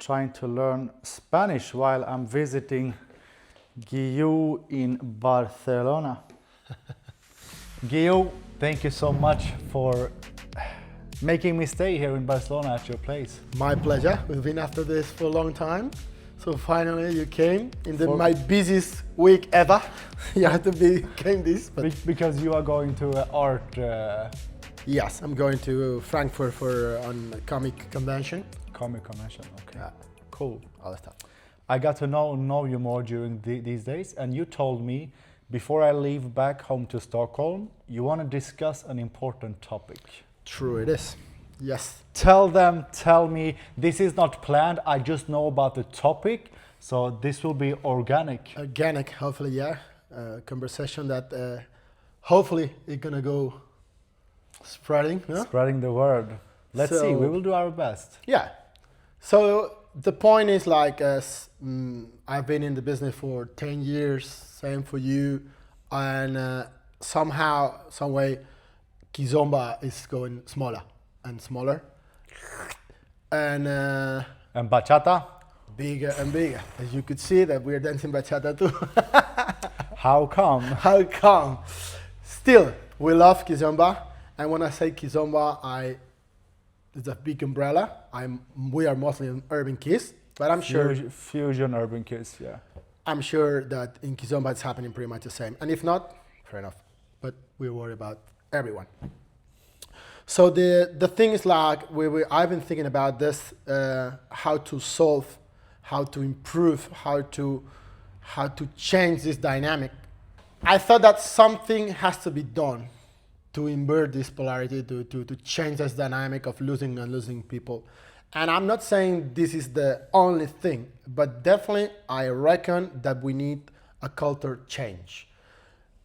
trying to learn Spanish while I'm visiting Guiu in Barcelona. Guiu, thank you so much for making me stay here in Barcelona at your place. My pleasure. We've been after this for a long time. So finally you came in my busiest week ever. You had to came this. But Because you are going to an art... yes, I'm going to Frankfurt for on a comic convention. Comic convention, okay. Cool, all that stuff. I got to know you more during these days, and you told me before I leave back home to Stockholm, you want to discuss an important topic. True it is, yes. Tell me, this is not planned, I just know about the topic, so this will be organic. Organic, hopefully, yeah. Conversation that hopefully is gonna go spreading. No? Spreading the word. Let's see, we will do our best. Yeah. So the point is like, I've been in the business for 10 years, same for you, and somehow, some way, Kizomba is going smaller and smaller. And bachata? Bigger and bigger. As you could see that we're dancing bachata too. How come? How come? Still, we love Kizomba. And when I say Kizomba, it's a big umbrella. We are mostly an urban kids, but I'm sure... Fusion urban kids, yeah. I'm sure that in Kizomba it's happening pretty much the same. And if not, fair enough. But we worry about everyone. So the thing is like, I've been thinking about this, how to solve, how to improve, how to change this dynamic. I thought that something has to be done to invert this polarity, to change this dynamic of losing and losing people. And I'm not saying this is the only thing, but definitely I reckon that we need a culture change.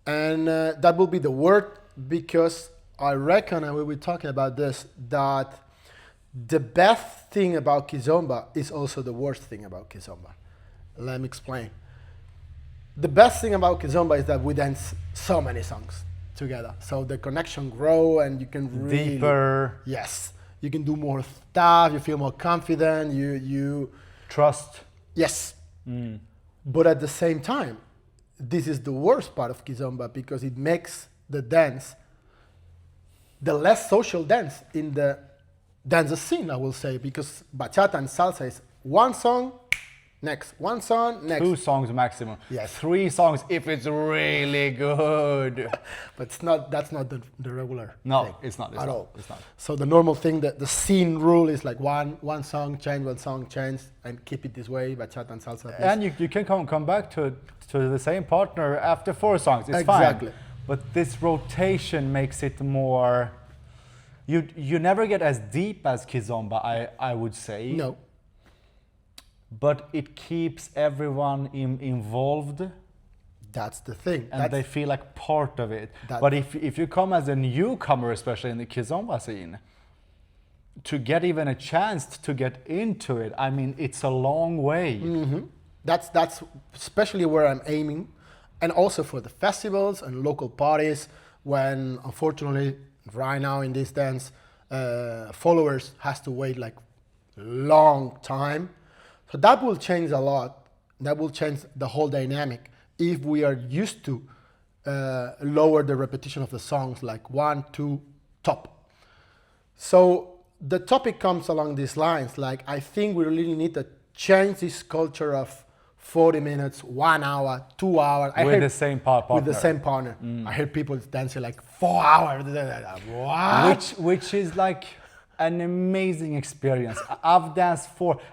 And that will be the word, because I reckon, and we were talking about this, that the best thing about Kizomba is also the worst thing about Kizomba. Let me explain. The best thing about Kizomba is that we dance so many songs together, so the connection grow and you can really deeper. Yes, you can do more stuff, you feel more confident, you trust. Yes. But at the same time, this is the worst part of Kizomba, because it makes the dance the less social dance in the dance scene, I will say, because bachata and salsa is one song, next, one song, next. 2 songs maximum. Yes. 3 songs if it's really good. But that's not the regular thing. It's not. At all. It's not. So the normal thing, the scene rule is like one song, change, and keep it this way, bachata and salsa. And you can come back to the same partner after 4 songs. It's exactly. fine. But this rotation makes it more... You never get as deep as Kizomba, I would say. No. But it keeps everyone involved. That's the thing. And they feel like part of it. But if you come as a newcomer, especially in the Kizomba scene, to get even a chance to get into it, I mean, it's a long way. Mm-hmm. That's especially where I'm aiming. And also for the festivals and local parties, when unfortunately right now in this dance, followers has to wait like long time. So that will change a lot. That will change the whole dynamic if we are used to lower the repetition of the songs, like 1, 2, top. So the topic comes along these lines, like I think we really need to change this culture of 40 minutes, 1 hour, 2 hours. With the same partner. With the same partner. I heard people dancing like 4 hours. What? Which is like an amazing experience. I've danced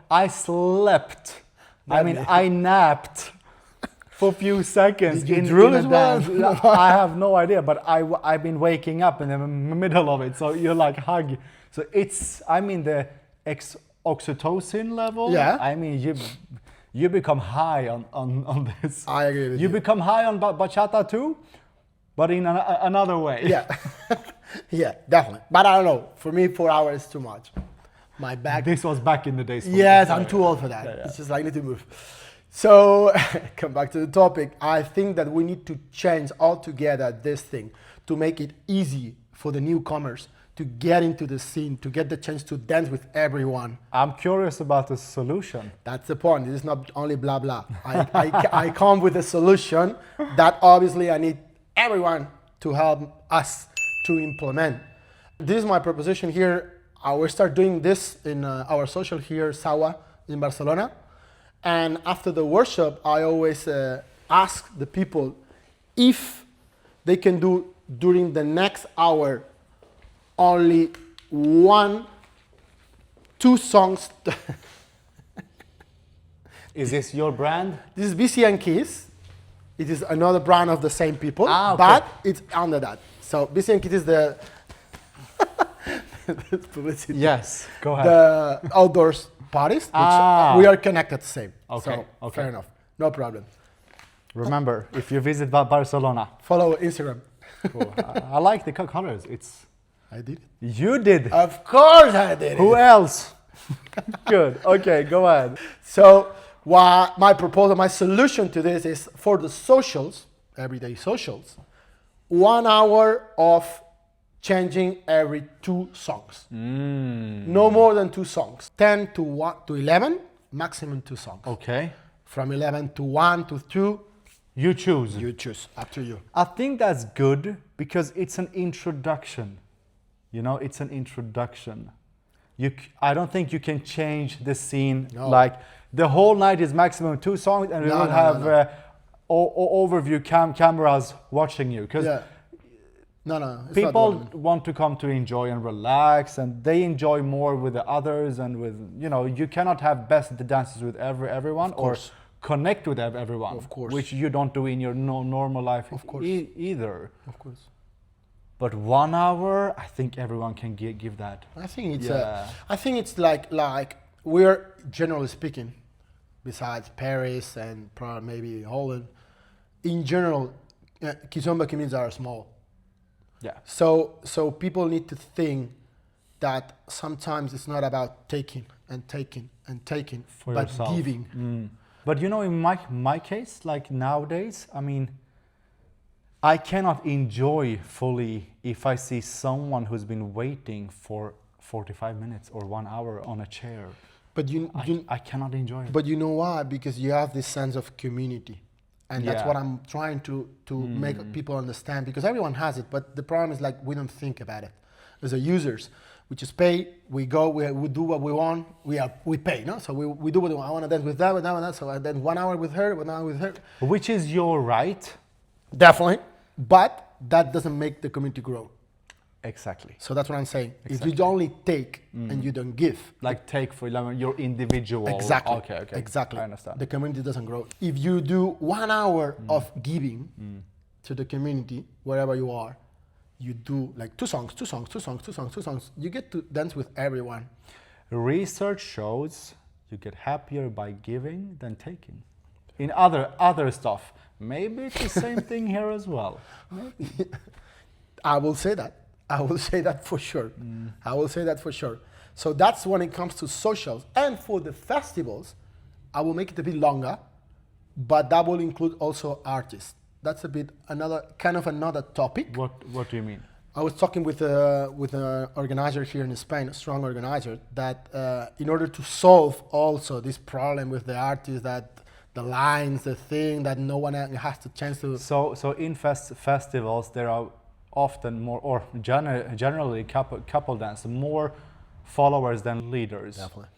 I slept. I napped for a few seconds. Did you drool as well? I have no idea, but I've been waking up in the middle of it. So you're like hug. So it's, the oxytocin level. Yeah. You become high on this. I agree with you. You become high on bachata too, but in another way. Yeah, yeah, definitely. But I don't know. For me, 4 hours is too much. My back. This was back in the days. Yes, I'm too old for that. Yeah. It's just like I need to move. So, come back to the topic. I think that we need to change altogether this thing to make it easy for the newcomers to get into the scene, to get the chance to dance with everyone. I'm curious about the solution. That's the point. This is not only blah blah. I come with a solution that obviously I need everyone to help us to implement. This is my proposition here. I will start doing this in our social here, Sawa, in Barcelona. And after the workshop, I always ask the people if they can do during the next hour only 1, 2 songs. Is this your brand? This is BC and Kiss. It is another brand of the same people, okay. but it's under that. So BC and Kiss is the publicity. Yes, go ahead. The outdoors parties, which we are connected same. Okay, So okay. fair enough. No problem. Remember, if you visit Barcelona, Follow Instagram. cool. I like the colors. It's I did it. you did. Of course I did Who it. else? Good. Okay, go ahead. So what my proposal, my solution to this is for the socials, everyday socials, 1 hour of changing every 2 songs. No more than 2 songs. 10 to 1 to 11, maximum 2 songs. Okay. From 11 to 1 to 2, You choose. you choose. Up to you. I think that's good because it's an introduction. You know, it's an introduction. I don't think you can change the scene. No. Like the whole night is maximum 2 songs, and we No, will no, have no. overview cameras watching you because Yeah. No. It's people not want to come to enjoy and relax, and they enjoy more with the others and with you cannot have best dances with everyone or course. connect with everyone, Of course. which you don't do in your normal life Of course. either. of course. But 1 hour, I think everyone can give that. I think it's Yeah. I think it's like we're generally speaking, besides Paris and probably maybe Holland, in general, Kizomba communities are small. Yeah. So people need to think that sometimes it's not about taking and taking and taking, For but yourself. giving. But in my case, like nowadays, I mean, I cannot enjoy fully if I see someone who's been waiting for 45 minutes or 1 hour on a chair. But I cannot enjoy it. but you know why? Because you have this sense of community. And that's Yeah. what I'm trying to make people understand, because everyone has it, but the problem is like we don't think about it. As a users, we just pay, we go, we do what we want, we pay, no? So we do what we want. I want to dance with that, with that, with that. So I dance 1 hour with her, 1 hour with her. Which is your right. Definitely. But that doesn't make the community grow. Exactly. So that's what I'm saying. If Exactly. you only take and you don't give, Like take for your individual. exactly. Okay. Exactly. I understand. The community doesn't grow. If you do 1 hour of giving to the community, wherever you are, you do like 2 songs, 2 songs, 2 songs, 2 songs, 2 songs. You get to dance with everyone. Research shows you get happier by giving than taking. In other stuff, maybe it's the same thing here as well. Maybe. I will say that. I will say that for sure. I will say that for sure. So that's when it comes to socials. And for the festivals, I will make it a bit longer, but that will include also artists. That's a bit another topic. What do you mean? I was talking with an organizer here in Spain, a strong organizer, that in order to solve also this problem with the artists, that the lines, the thing that no one has the chance to. So in festivals there are often more, or generally couple dance, more followers than leaders. Definitely.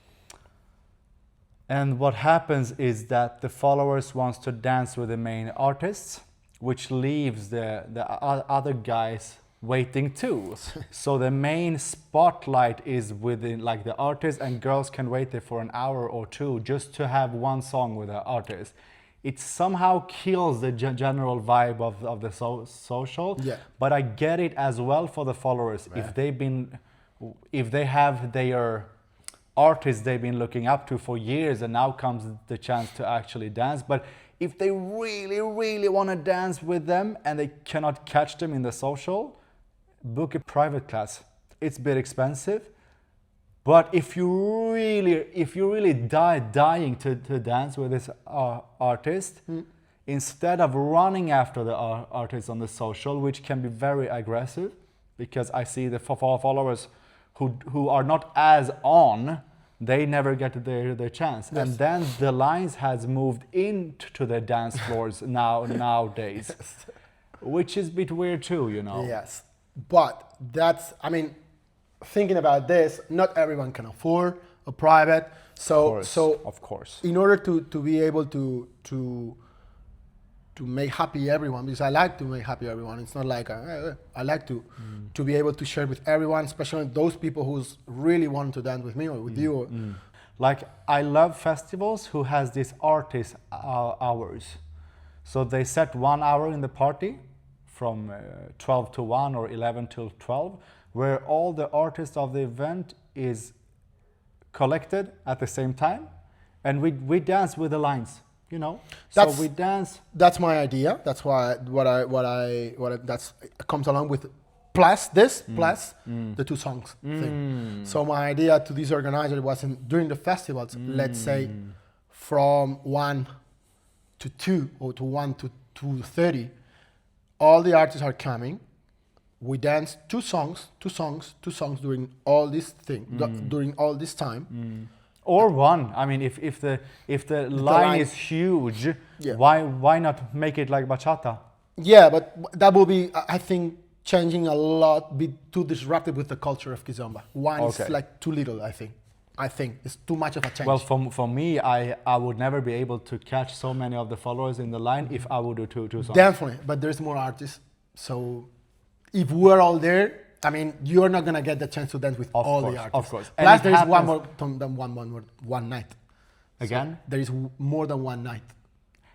And what happens is that the followers wants to dance with the main artists, which leaves the other guys waiting too. So the main spotlight is within like the artist, and girls can wait there for an hour or 2 just to have 1 song with the artist. It somehow kills the general vibe of the social. Yeah. But I get it as well for the followers. Yeah. If they have their artists they've been looking up to for years, and now comes the chance to actually dance. But if they really want to dance with them and they cannot catch them in the social, book a private class. It's a bit expensive, but if you really dying to dance with this artist, instead of running after the artist on the social, which can be very aggressive, because I see the followers who are not as on, they never get their chance. Yes. And then the lines has moved into the dance floors nowadays, which is a bit weird too, you know. Yes, but that's, I mean, thinking about this, not everyone can afford a private. Of course. In order to be able to make happy everyone, because I like to make happy everyone. It's not like I like to be able to share with everyone, especially those people who's really want to dance with me or with you. Like, I love festivals who has these artist hours. So they set 1 hour in the party from 12 to 1 or 11 till 12, where all the artists of the event is collected at the same time, and we dance with the lines, you know. So we dance. That's my idea. That's why that's comes along with plus the two songs thing. So my idea to this organizer wasn't during the festivals, let's say from 1 to 2 or to 1 to 2:30, all the artists are coming. We dance two songs during all this thing, during all this time. Or one. I mean, if the line is huge, why not make it like bachata? Yeah, but that will be, I think, changing a lot, be too disruptive with the culture of Kizomba. One is like too little, I think. I think it's too much of a change. Well, for me, I would never be able to catch so many of the followers in the line if I would do two songs. Definitely, but there's more artists. So if we're all there, I mean, you're not gonna get the chance to dance with all the artists. Of course. Plus, there is one night. Again? So there is more than one night.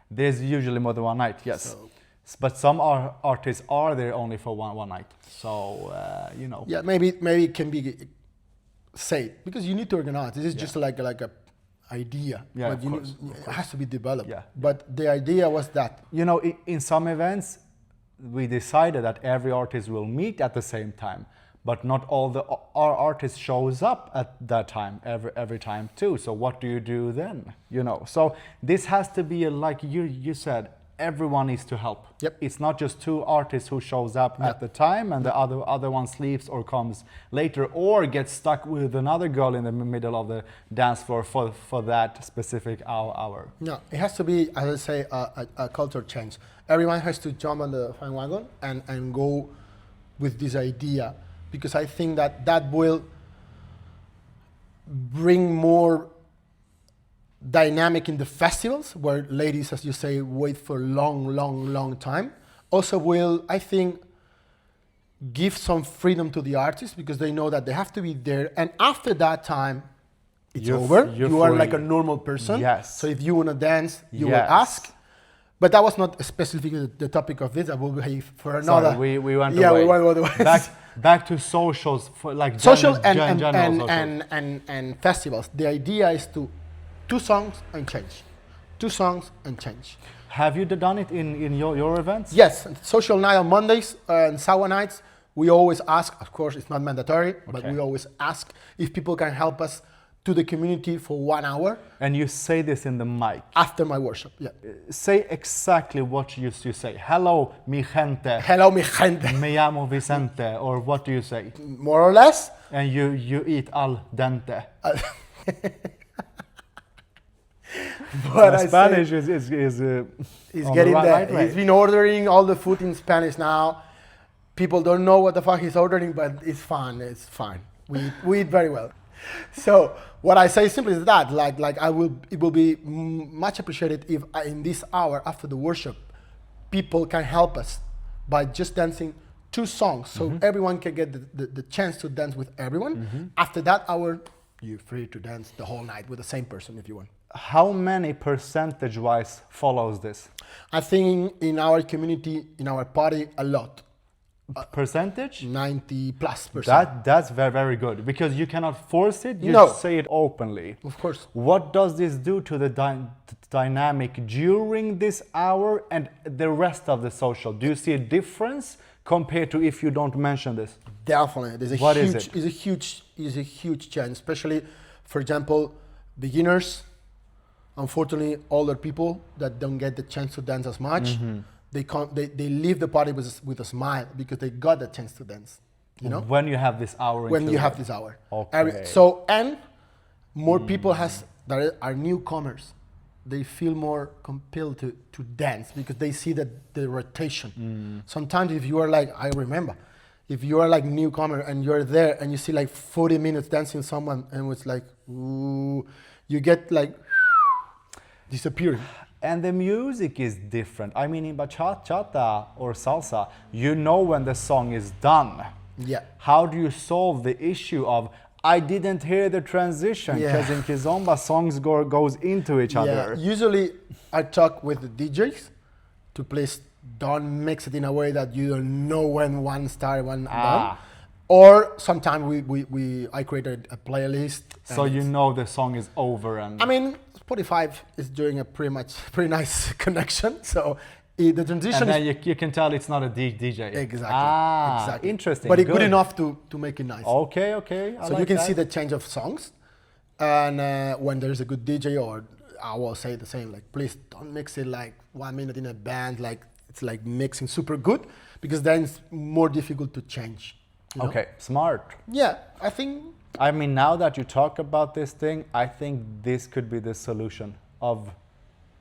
There's usually more than one night, yes. So, but some artists are there only for one night. So, you know. yeah, maybe it can be said because you need to organize. This is just like a idea. Yeah, but of course. It has to be developed. Yeah. But the idea was that. You know, in some events, we decided that every artist will meet at the same time, but not all our artists shows up at that time every time too. So what do you do then? You know, so this has to be like you said, everyone needs to help. Yep. It's not just two artists who shows up at the time and the other one sleeps or comes later or gets stuck with another girl in the middle of the dance floor for that specific hour. No, it has to be, as I say, a culture change. Everyone has to jump on the bandwagon and go with this idea, because I think that will bring more dynamic in the festivals where ladies, as you say, wait for long time. Also will, I think, give some freedom to the artists because they know that they have to be there, and after that time it's over. You are like a normal person. Yes. So if you want to dance, you will ask. But that was not specifically the topic of this. I will be for another. Sorry, we went away. We went away. Back to socials, for like social and and festivals. The idea is to two songs and change. 2 songs and change. Have you done it in your events? Yes, social night on Mondays and Sawa nights. We always ask, of course it's not mandatory, but we always ask if people can help us to the community for 1 hour. And you say this in the mic? After my workshop, yeah. Say exactly what you say. Hello, mi gente. Hello, mi gente. Me llamo Vicente, or what do you say? More or less. And you eat al dente. But Spanish is getting there. He's been ordering all the food in Spanish now. People don't know what the fuck he's ordering, but it's fun. It's fine. We eat very well. So what I say simply is that, it will be much appreciated if in this hour after the workshop, people can help us by just dancing 2 songs, so everyone can get the chance to dance with everyone. After that hour, you're free to dance the whole night with the same person if you want. How many percentage-wise follows this? I think in our community, in our party, a lot. Percentage? 90+%. That's very, very good, because you cannot force it, you say it openly. Of course. What does this do to the dynamic during this hour and the rest of the social? Do you see a difference compared to if you don't mention this? Definitely. There's a huge change, especially, for example, beginners, unfortunately, older people that don't get the chance to dance as much. They leave the party with a smile because they got the chance to dance. you know, When you have this hour when you included. have this hour. Okay. So, and more people that are newcomers, they feel more compelled to dance because they see that the rotation. Sometimes if you are like, I remember, if you are like newcomer and you're there and you see like 40 minutes dancing someone and it's like, ooh, you get like disappearing. And the music is different. I mean, in bachata or salsa, you know when the song is done. Yeah. How do you solve the issue of I didn't hear the transition? Yeah. Because in Kizomba, songs goes into each other. Usually I talk with the DJs to please don't mix it in a way that you don't know when one start, one done. Or sometimes I created a playlist. So you know the song is over and... I mean, Spotify is doing a pretty nice connection. So the transition and then you can tell it's not a DJ. Exactly. Exactly. Interesting. But it's good enough to make it nice. Okay. So like you can see the change of songs. And when there's a good DJ, or I will say the same, like, please don't mix it like 1 minute in a band, like it's like mixing super good, because then it's more difficult to change. You know? Okay, smart. Yeah, I think... I mean, now that you talk about this thing, I think this could be the solution of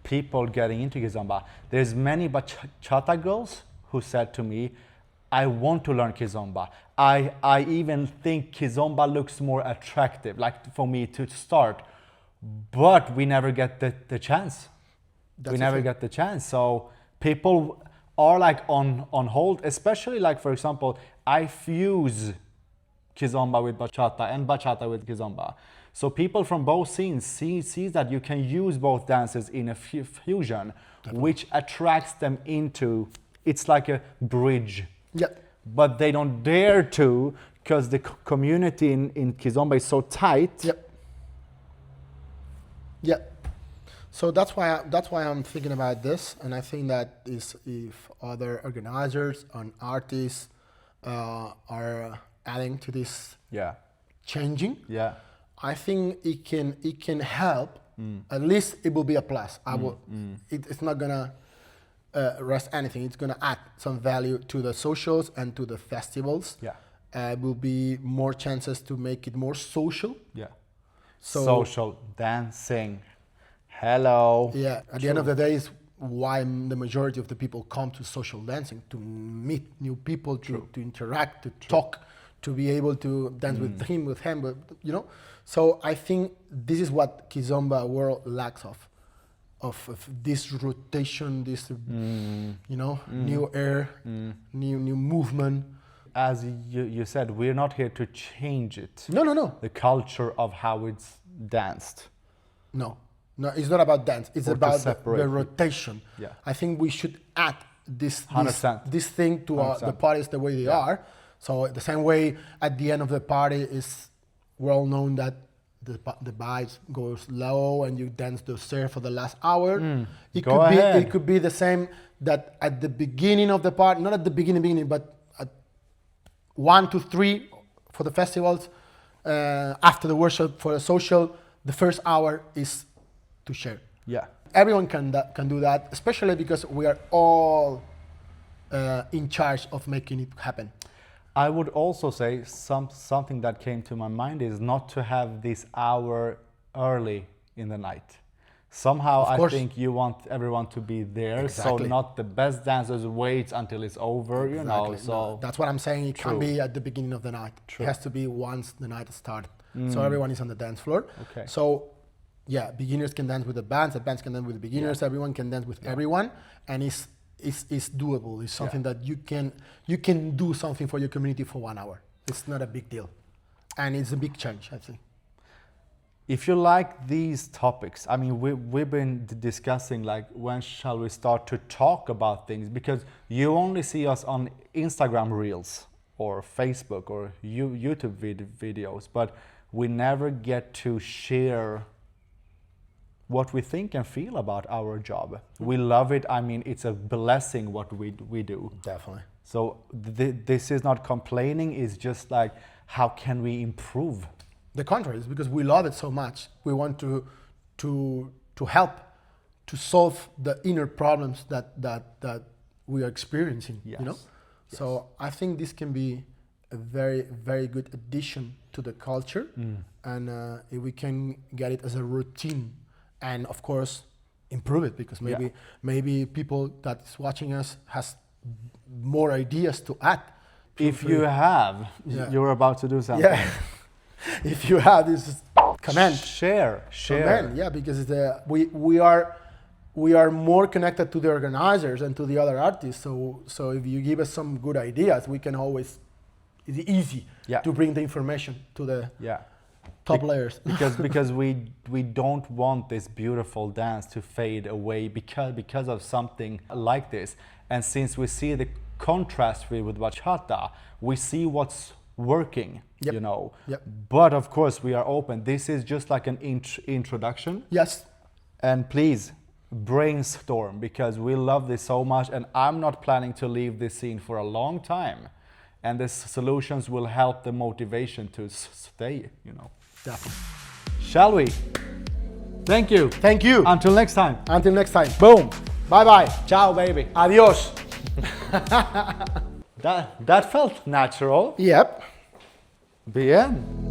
people getting into Kizomba. There's many bachata girls who said to me, I want to learn Kizomba. I even think Kizomba looks more attractive, like for me to start, but we never get the chance. We never get the chance. So people are like on hold, especially like, for example, I fuse Kizomba with bachata and bachata with Kizomba. So people from both scenes see that you can use both dances in a fusion, which attracts them into, it's like a bridge. Yeah. But they don't dare to, because the community in Kizomba is so tight. Yep. Yeah. So that's why I'm thinking about this, and I think that is if other organizers and artists are adding to this changing. Yeah. I think it can help. At least it will be a plus. It's not gonna rest anything. It's gonna add some value to the socials and to the festivals. Yeah. Will be more chances to make it more social. Yeah. So social dancing. Hello. Yeah. At the end of the day, is why the majority of the people come to social dancing, to meet new people, to interact, to talk, to be able to dance with him, with him, but you know. So I think this is what Kizomba world lacks of this rotation, this you know, new air, new movement. As you said, we're not here to change it. No. The culture of how it's danced. No, it's not about dance. It's about the rotation. Yeah. I think we should add this 100%. this thing to the parties the way they are. So the same way at the end of the party is well known that the vibes goes low and you dance the surf for the last hour. It could be the same that at the beginning of the party, not at the beginning, but at 1 to 3 for the festivals, after the workshop for the social, the first hour is to share. Yeah. Everyone can do that, especially because we are all in charge of making it happen. I would also say something that came to my mind is not to have this hour early in the night. Somehow I think you want everyone to be there, so not the best dancers wait until it's over, you know. So no, that's what I'm saying. It can't be at the beginning of the night. It has to be once the night started. So everyone is on the dance floor. Okay. So yeah, beginners can dance with the bands can dance with the beginners, everyone can dance with everyone, and it's doable. It's something that you can do something for your community for 1 hour. It's not a big deal, and it's a big change, I think. If you like these topics, I mean, we've been discussing like when shall we start to talk about things, because you only see us on Instagram Reels or Facebook or YouTube videos, but we never get to share what we think and feel about our job. We love it. I mean, it's a blessing what we do. Definitely. So this is not complaining, it's just like, how can we improve? The contrary is because we love it so much. We want to help to solve the inner problems that we are experiencing. Yes. You know. Yes. So I think this can be a very, very good addition to the culture. And if we can get it as a routine and of course improve it, because maybe people that's watching us has more ideas to add. If you have, you're about to do something. Yeah. If you have this comment, Share. comment, yeah, because we are more connected to the organizers and to the other artists. So if you give us some good ideas, we can always, it's easy to bring the information to the top layers. because we don't want this beautiful dance to fade away because of something like this. And since we see the contrast with bachata, we see what's working, you know. But of course we are open. This is just like an introduction. Yes. And please brainstorm, because we love this so much, and I'm not planning to leave this scene for a long time. And the solutions will help the motivation to stay, you know. Definitely. Shall we? Thank you. Thank you. Until next time. Until next time. Boom. Bye-bye. Ciao, baby. Adios. That felt natural. Yep. Bien.